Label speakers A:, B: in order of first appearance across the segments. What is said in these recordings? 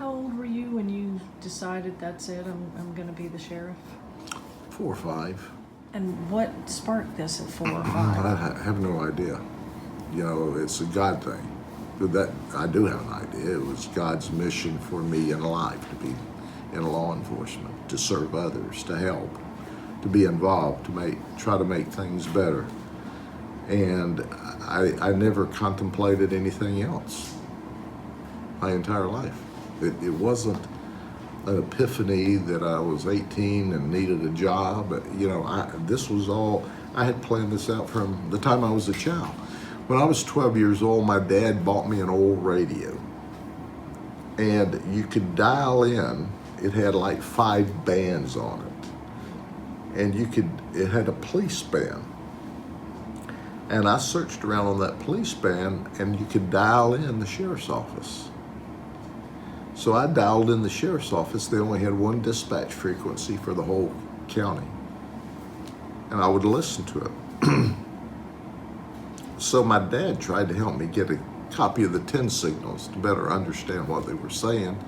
A: How old were you when you decided that's it, I'm going to be the sheriff?
B: 4 or 5.
A: And what sparked this at 4 or
B: I
A: 5?
B: have no idea. You know, it's a God thing. That I do have an idea. It was God's mission for me in life to be in law enforcement, to serve others, to help, to be involved, to try to make things better. And I never contemplated anything else my entire life. It wasn't an epiphany that I was 18 and needed a job. You know, this was all, I had planned this out from the time I was a child. When I was 12 years old, my dad bought me an old radio. And you could dial in, it had like 5 bands on it. And it had a police band. And I searched around on that police band and you could dial in the sheriff's office. So I dialed in the sheriff's office. They only had 1 dispatch frequency for the whole county. And I would listen to it. So my dad tried to help me get a copy of the 10 signals to better understand what they were saying,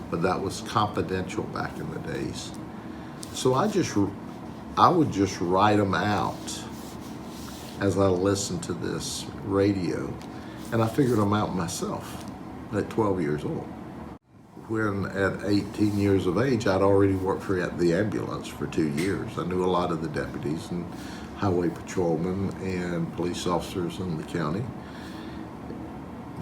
B: but that was confidential back in the days. So I would just write them out as I listened to this radio, and I figured them out myself at 12 years old. When at 18 years of age, I'd already worked for the ambulance for 2 years. I knew a lot of the deputies and highway patrolmen and police officers in the county.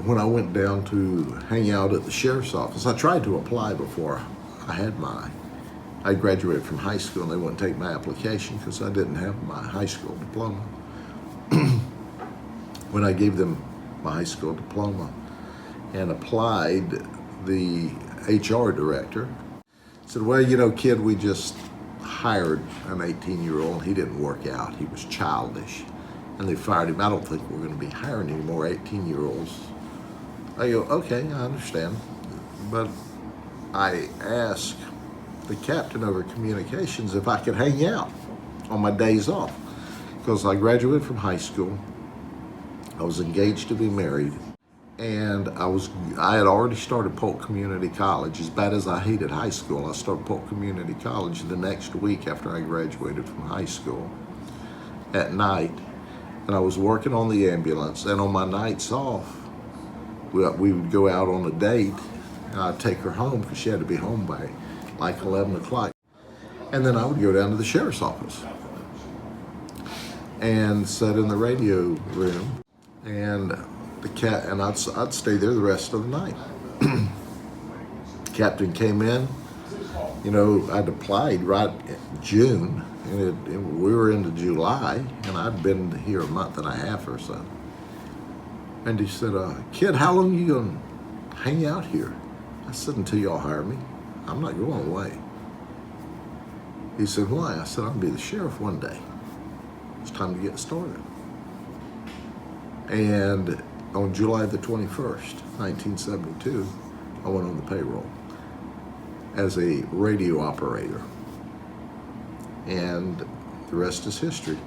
B: When I went down to hang out at the sheriff's office, I tried to apply before I graduated from high school, and they wouldn't take my application because I didn't have my high school diploma. When I gave them my high school diploma and applied, the HR director said, well, you know, kid, we just hired an 18-year-old. He didn't work out. He was childish. And they fired him. I don't think we're going to be hiring any more 18-year-olds. I go, okay, I understand. But I asked the captain over communications if I could hang out on my days off. Because I graduated from high school. I was engaged to be married. And I had already started Polk Community College. As bad as I hated high school, I started Polk Community College the next week after I graduated from high school at night. And I was working on the ambulance, and on my nights off, we would go out on a date, and I'd take her home because she had to be home by like 11 o'clock. And then I would go down to the sheriff's office and sit in the radio room, and I'd stay there the rest of the night. Captain came in, you know, I'd applied right in June, and we were into July, and I'd been here a month and a half or so. And he said, kid, how long are you gonna hang out here? I said, until y'all hire me. I'm not going away. He said, why? I said, I'll be the sheriff one day. It's time to get started. And on July the 21st, 1972, I went on the payroll as a radio operator. And the rest is history.